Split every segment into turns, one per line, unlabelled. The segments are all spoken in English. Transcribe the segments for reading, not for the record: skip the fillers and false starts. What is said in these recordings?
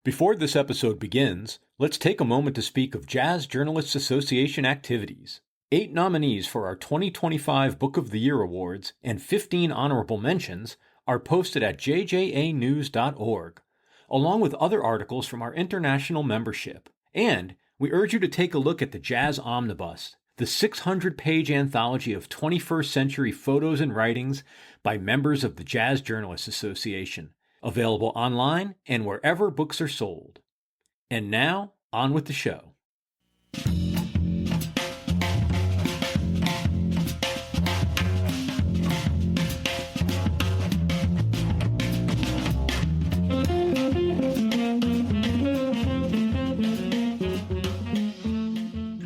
Before this episode begins, let's take a moment to speak of Jazz Journalists Association activities. 8 nominees for our 2025 Book of the Year Awards and 15 honorable mentions are posted at jjanews.org, along with other articles from our international membership. And we urge you to take a look at the Jazz Omnibus, the 600-page anthology of 21st century photos and writings by members of the Jazz Journalists Association, available online and wherever books are sold. And now, on with the show.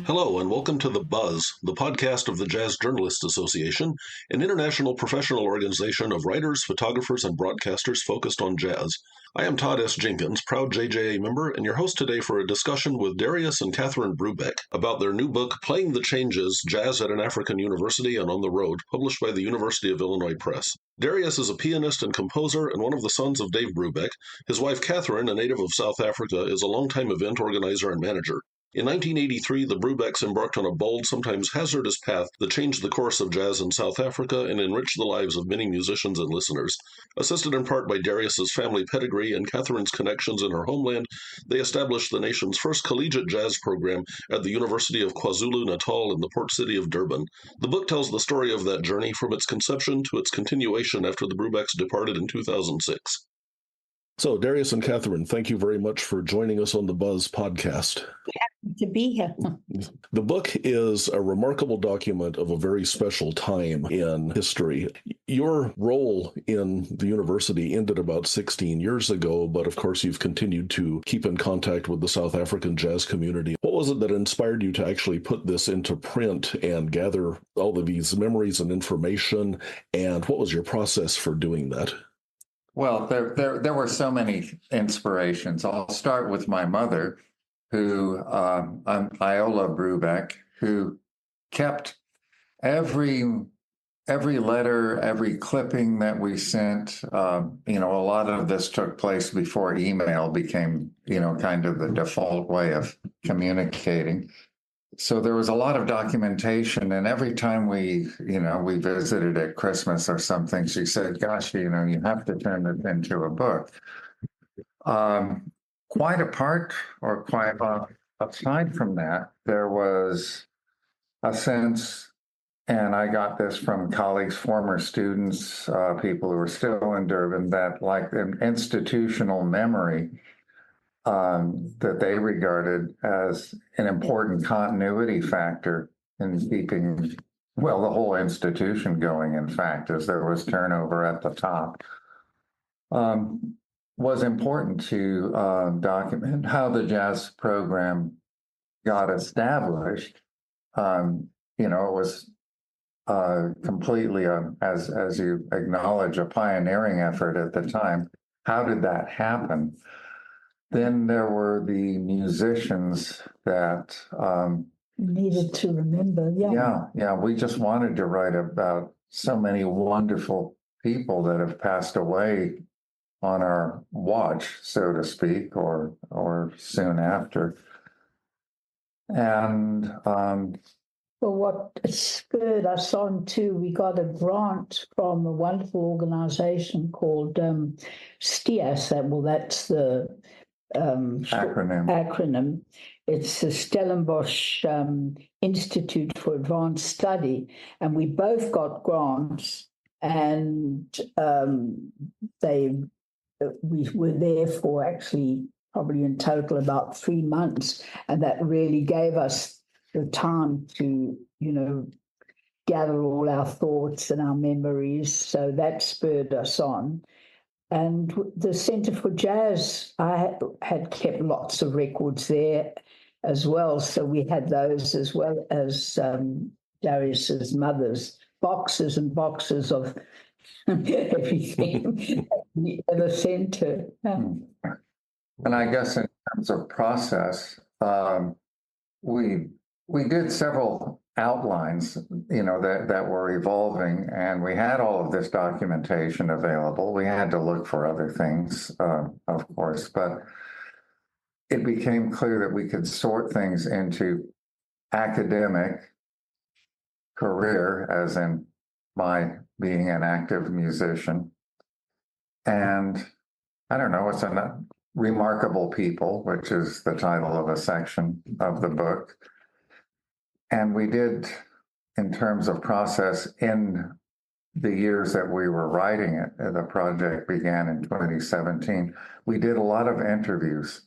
Hello, and welcome to The Buzz, the podcast of the Jazz Journalists Association, an international professional organization of writers, photographers, and broadcasters focused on jazz. I am Todd S. Jenkins, proud JJA member, and your host today for a discussion with Darius and Catherine Brubeck about their new book, Playing the Changes, Jazz at an African University and on the Road, published by the University of Illinois Press. Darius is a pianist and composer and one of the sons of Dave Brubeck. His wife Catherine, a native of South Africa, is a longtime event organizer and manager. In 1983, the Brubecks embarked on a bold, sometimes hazardous path that changed the course of jazz in South Africa and enriched the lives of many musicians and listeners. Assisted in part by Darius's family pedigree and Catherine's connections in her homeland, they established the nation's first collegiate jazz program at the University of KwaZulu-Natal in the port city of Durban. The book tells the story of that journey from its conception to its continuation after the Brubecks departed in 2006. So, Darius and Catherine, thank you very much for joining us on the Buzz podcast.
Happy to be here.
The book is a remarkable document of a very special time in history. Your role in the university ended about 16 years ago, but of course you've continued to keep in contact with the South African jazz community. What was it that inspired you to actually put this into print and gather all of these memories and information, and what was your process for doing that?
Well, there were so many inspirations. I'll start with my mother, who Iola Brubeck, who kept every letter, every clipping that we sent. A lot of this took place before email became, kind of the default way of communicating. So there was a lot of documentation, and every time we visited at Christmas or something, she said, gosh, you have to turn this into a book. Quite apart or quite aside from that, there was a sense, and I got this from colleagues, former students, people who are still in Durban, that like an institutional memory that they regarded as an important continuity factor in keeping, the whole institution going, in fact, as there was turnover at the top, was important to document how the jazz program got established. It was completely, as you acknowledge, a pioneering effort at the time. How did that happen? Then there were the musicians that
Needed to remember.
Yeah. We just wanted to write about so many wonderful people that have passed away on our watch, so to speak, or soon after. And
what spurred us on too, we got a grant from a wonderful organization called STIAS. That's the acronym. It's the Stellenbosch Institute for Advanced Study, and we both got grants, and we were there for actually probably in total about 3 months, and that really gave us the time to gather all our thoughts and our memories. So that spurred us on. And the Center for Jazz, I had kept lots of records there as well. So we had those as well as Darius's mother's boxes and boxes of everything at the center.
And I guess in terms of process, we did several outlines, that were evolving, and we had all of this documentation available. We had to look for other things, of course, but it became clear that we could sort things into academic, career, as in my being an active musician, and I don't know, it's a remarkable people, which is the title of a section of the book. And we did, in terms of process, in the years that we were writing it, the project began in 2017, we did a lot of interviews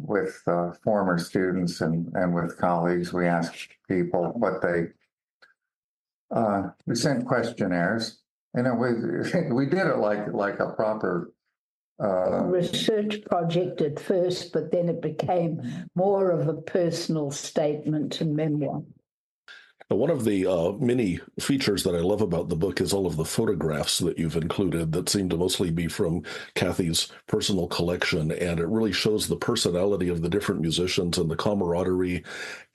with former students and with colleagues. We asked people what we sent questionnaires. We did it like a proper
research project at first, but then it became more of a personal statement and memoir.
One of the many features that I love about the book is all of the photographs that you've included that seem to mostly be from Kathy's personal collection, and it really shows the personality of the different musicians and the camaraderie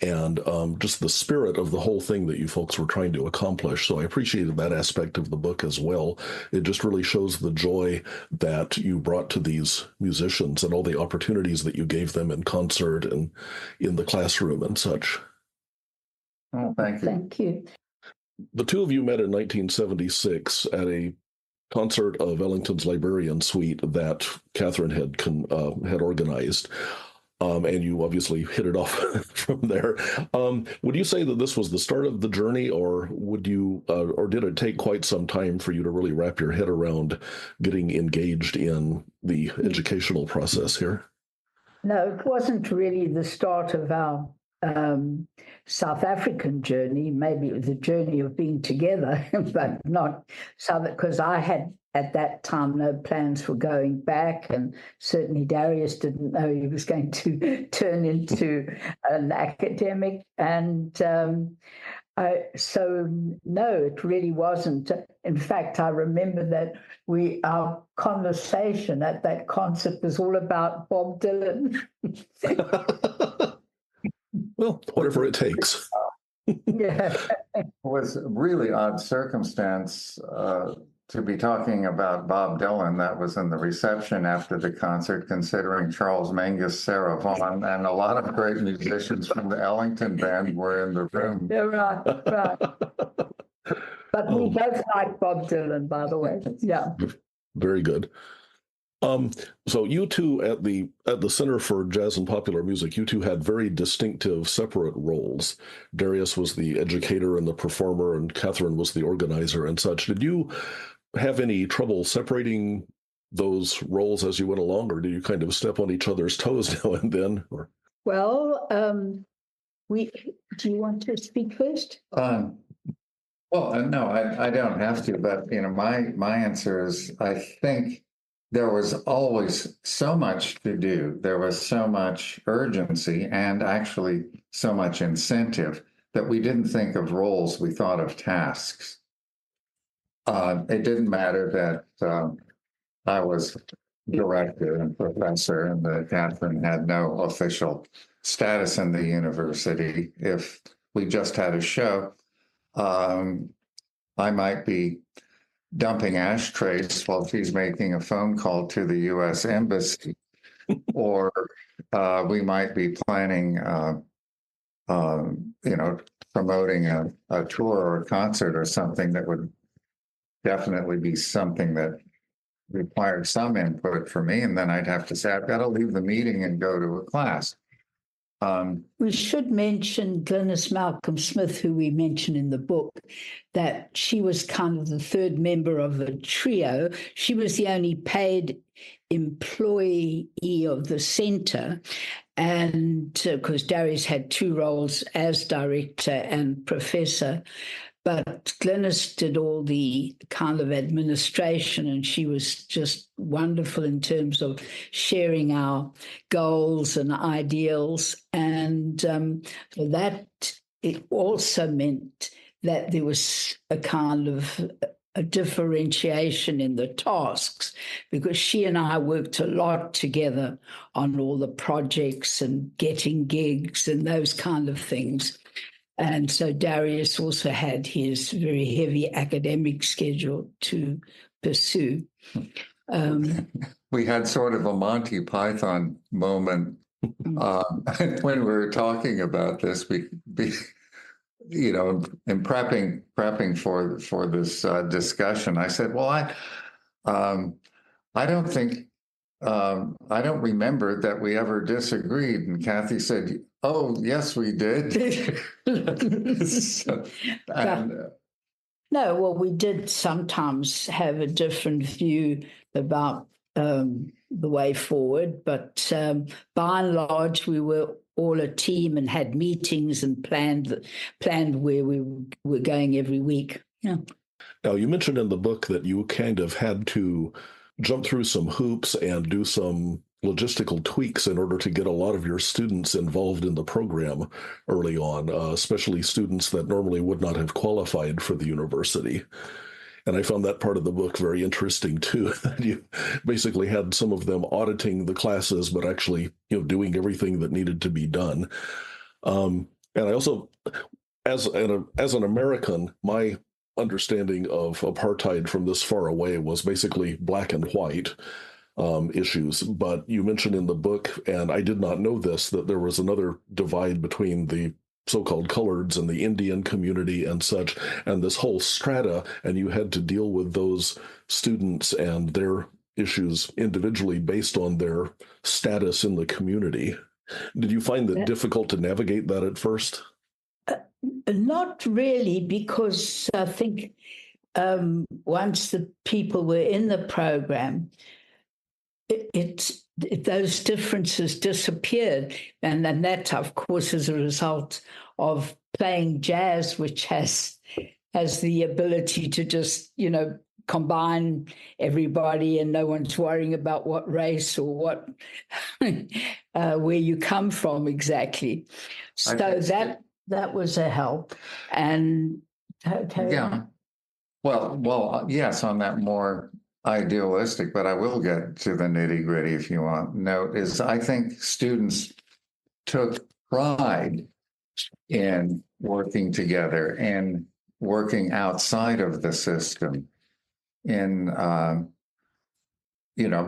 and just the spirit of the whole thing that you folks were trying to accomplish. So I appreciated that aspect of the book as well. It just really shows the joy that you brought to these musicians and all the opportunities that you gave them in concert and in the classroom and such.
Oh, thank you.
Thank you.
The two of you met in 1976 at a concert of Ellington's Librarian Suite that Catherine had organized, and you obviously hit it off from there. Would you say that this was the start of the journey, or did it take quite some time for you to really wrap your head around getting engaged in the educational process here?
No, it wasn't really the start of our South African journey. Maybe it was a journey of being together, but not South, because I had at that time no plans for going back, and certainly Darius didn't know he was going to turn into an academic. And so no, it really wasn't. In fact, I remember that our conversation at that concert was all about Bob Dylan.
Well, whatever it takes.
Yeah.
It was a really odd circumstance to be talking about Bob Dylan. That was in the reception after the concert, considering Charles Mingus, Sarah Vaughan, and a lot of great musicians from the Ellington band were in the room.
Yeah, right. But we both like Bob Dylan, by the way. Yeah.
Very good. So you two at the Center for Jazz and Popular Music, you two had very distinctive separate roles. Darius was the educator and the performer, and Catherine was the organizer and such. Did you have any trouble separating those roles as you went along, or do you kind of step on each other's toes now and then? Or?
Well, do you want to speak first?
Well, no, I don't have to, but my answer is, I think there was always so much to do. There was so much urgency and actually so much incentive that we didn't think of roles, we thought of tasks. It didn't matter that I was director and professor and that Catherine had no official status in the university. If we just had a show, I might be dumping ashtrays while she's making a phone call to the U.S. Embassy, or we might be planning, promoting a tour or a concert or something that would definitely be something that required some input for me. And then I'd have to say, I've got to leave the meeting and go to a class.
We should mention Glynis Malcolm Smith, who we mention in the book, that she was kind of the third member of a trio. She was the only paid employee of the center, and because Darius had two roles as director and professor, but Glynis did all the kind of administration, and she was just wonderful in terms of sharing our goals and ideals. And that it also meant that there was a kind of a differentiation in the tasks, because she and I worked a lot together on all the projects and getting gigs and those kind of things. And so Darius also had his very heavy academic schedule to pursue.
We had sort of a Monty Python moment when we were talking about this. In prepping for this discussion, I said, "Well, I don't think I don't remember that we ever disagreed." And Kathy said, "Oh, yes, we did." So, and,
no, well, we did sometimes have a different view about the way forward, but by and large, we were all a team and had meetings and planned where we were going every week. Yeah.
Now, you mentioned in the book that you kind of had to jump through some hoops and do some logistical tweaks in order to get a lot of your students involved in the program early on, especially students that normally would not have qualified for the university. And I found that part of the book very interesting too. You basically had some of them auditing the classes, but actually, doing everything that needed to be done. And I also, as an American, my understanding of apartheid from this far away was basically black and white issues. But you mentioned in the book, and I did not know this, that there was another divide between the so-called coloreds and the Indian community and such, and this whole strata, and you had to deal with those students and their issues individually based on their status in the community. Did you find that difficult to navigate that at first?
Not really, because I think once the people were in the program, those differences disappeared. And then that, of course, is a result of playing jazz, which has the ability to just, combine everybody, and no one's worrying about what race or what where you come from exactly. So that was a help. And
yeah. Well, yes, on that more idealistic, but I will get to the nitty-gritty if you want. Note is I think students took pride in working together and working outside of the system, in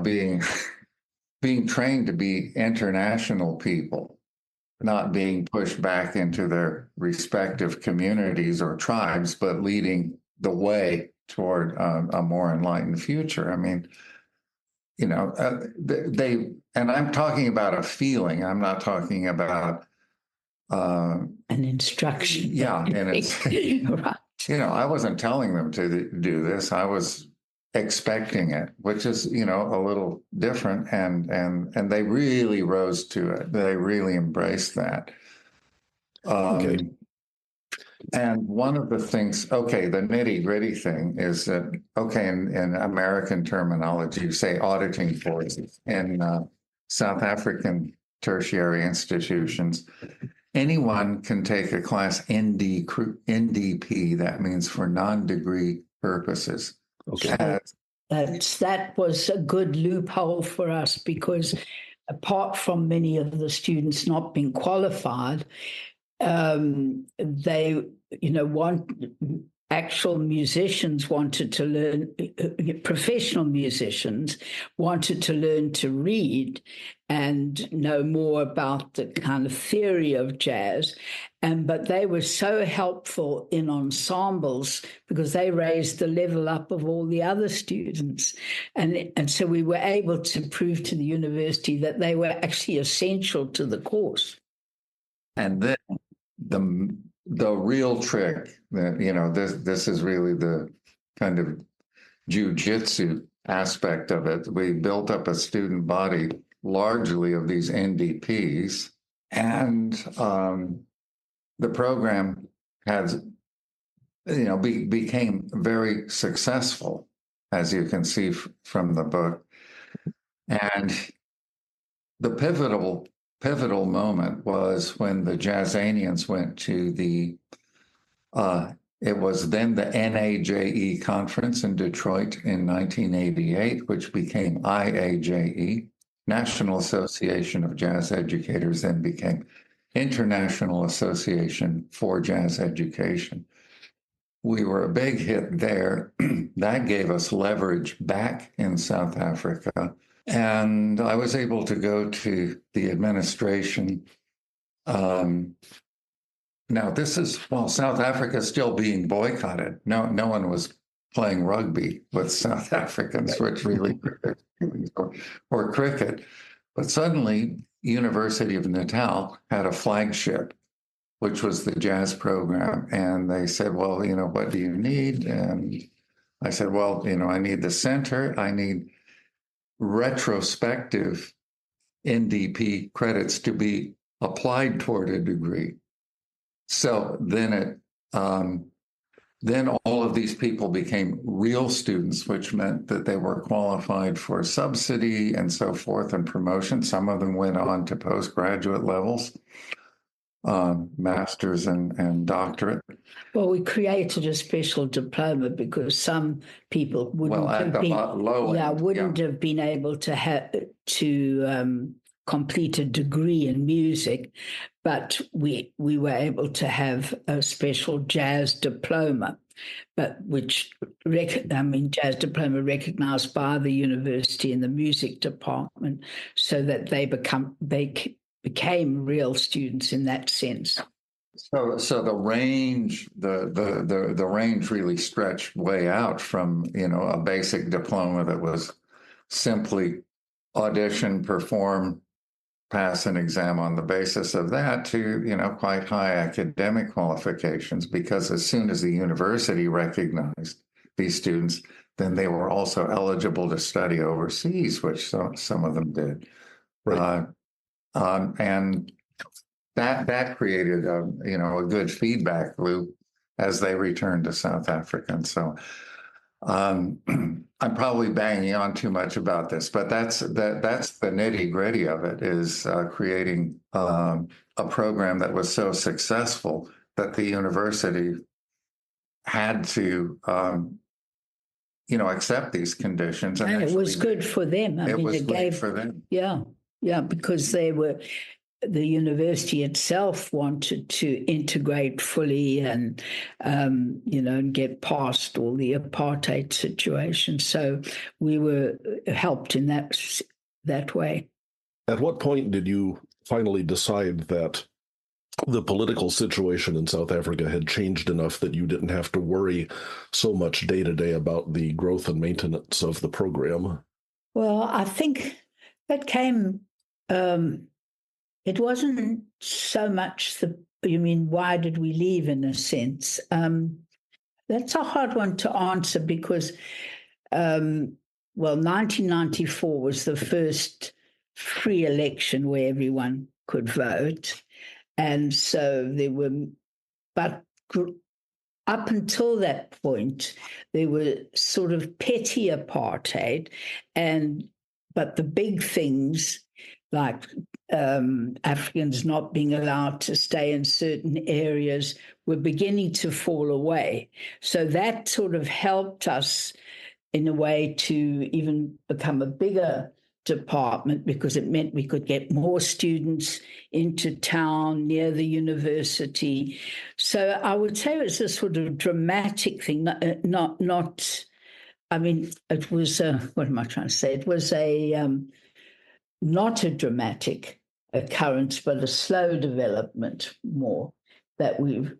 being trained to be international people, not being pushed back into their respective communities or tribes, but leading the way toward a more enlightened future. I mean, and I'm talking about a feeling. I'm not talking about
an instruction.
Yeah, and it's
right.
I wasn't telling them to do this. I was expecting it, which is a little different, and they really rose to it. They really embraced that.
Okay.
And one of the things, the nitty-gritty thing is that, in American terminology, you say auditing courses. In South African tertiary institutions, anyone can take a class NDP, that means for non-degree purposes.
Okay. That was a good loophole for us, because apart from many of the students not being qualified, they, actual musicians wanted to learn, professional musicians wanted to learn to read and know more about the kind of theory of jazz. But they were so helpful in ensembles because they raised the level up of all the other students. And so we were able to prove to the university that they were actually essential to the course.
And then the real trick that, this is really the kind of jujitsu aspect of it. We built up a student body largely of these NDPs, and the program has, became very successful, as you can see from the book. And the pivotal moment was when the Jazzanians went to it was then the NAJE conference in Detroit in 1988, which became IAJE, National Association of Jazz Educators, then became International Association for Jazz Education. we were a big hit there. That gave us leverage back in South Africa. And I was able to go to the administration. Now, this is while South Africa is still being boycotted. No one was playing rugby with South Africans, which really, or cricket. But suddenly, University of Natal had a flagship, which was the jazz program. And they said, well, what do you need? And I said, well, I need the center. I need retrospective NDP credits to be applied toward a degree. So then then all of these people became real students, which meant that they were qualified for subsidy and so forth and promotion. Some of them went on to postgraduate levels, master's and doctorate.
Well, we created a special diploma because some people wouldn't have been able to complete a degree in music, but we were able to have a special jazz diploma, but jazz diploma recognized by the university in the music department, so that they became real students in that sense.
So the range, the range really stretched way out from a basic diploma that was simply audition, perform, pass an exam on the basis of that to quite high academic qualifications, because as soon as the university recognized these students, then they were also eligible to study overseas, which some of them did.
Right.
And that created a good feedback loop as they returned to South Africa. And so I'm probably banging on too much about this, but that's the nitty gritty of it, is creating a program that was so successful that the university had to accept these conditions.
And it was good for them.
It was great for them.
Yeah, because the university itself wanted to integrate fully and, and get past all the apartheid situation. So we were helped in that way.
At what point did you finally decide that the political situation in South Africa had changed enough that you didn't have to worry so much day to day about the growth and maintenance of the program?
Well, I think that came... it wasn't so much why did we leave, in a sense? That's a hard one to answer because, 1994 was the first free election where everyone could vote. And so but up until that point, there were sort of petty apartheid, but the big things like Africans not being allowed to stay in certain areas were beginning to fall away. So that sort of helped us in a way to even become a bigger department, because it meant we could get more students into town near the university. So I would say it was a sort of dramatic thing, it was, what am I trying to say? It was not a dramatic occurrence, but a slow development more, that we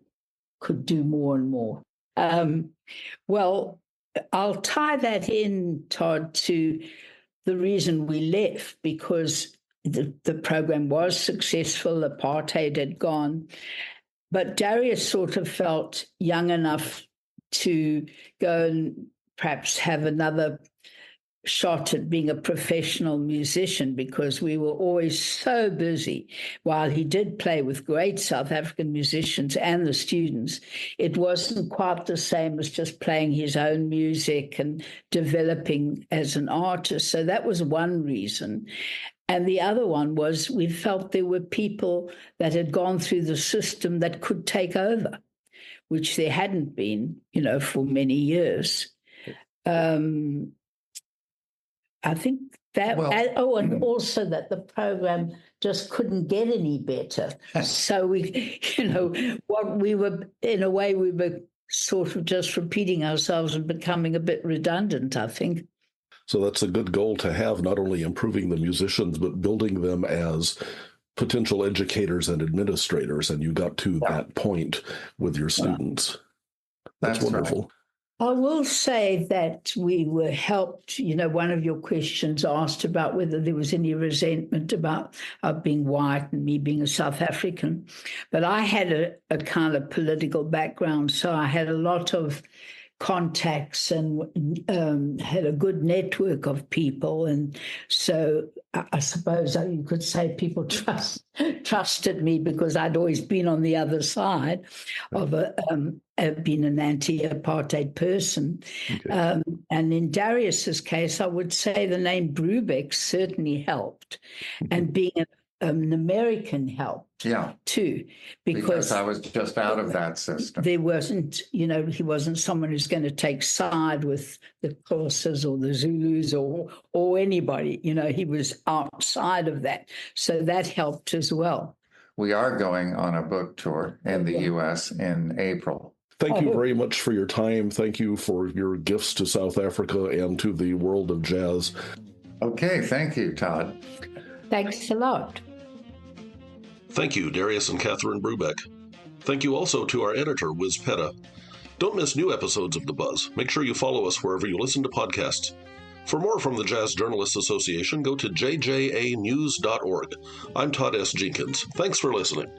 could do more and more. Well, I'll tie that in, Todd, to the reason we left, because the program was successful, apartheid had gone, but Darius sort of felt young enough to go and perhaps have another shot at being a professional musician, because we were always so busy. While he did play with great South African musicians and the students, it wasn't quite the same as just playing his own music and developing as an artist. So that was one reason. And the other one was we felt there were people that had gone through the system that could take over, which there hadn't been, for many years. I think that, and also that the program just couldn't get any better. So we were sort of just repeating ourselves and becoming a bit redundant, I think.
So that's a good goal to have, not only improving the musicians, but building them as potential educators and administrators. And you got to that point with your students. That's wonderful.
Right.
I will say that we were helped. One of your questions asked about whether there was any resentment about being white and me being a South African. But I had a kind of political background, so I had a lot of contacts and had a good network of people. And so I suppose you could say people trusted me because I'd always been on the other side of been an anti-apartheid person. Okay. And in Darius's case, I would say the name Brubeck certainly helped. And being an American helped too, because
I was just out of that system.
There wasn't, he wasn't someone who's going to take side with the Xhosas or the Zulus or anybody. He was outside of that, so that helped as well.
We are going on a book tour in the U.S. in April.
Thank you very much for your time. Thank you for your gifts to South Africa and to the world of jazz.
Okay, thank you, Todd.
Thanks a lot.
Thank you, Darius and Catherine Brubeck. Thank you also to our editor, Wiz Petta. Don't miss new episodes of The Buzz. Make sure you follow us wherever you listen to podcasts. For more from the Jazz Journalists Association, go to jjanews.org. I'm Todd S. Jenkins. Thanks for listening.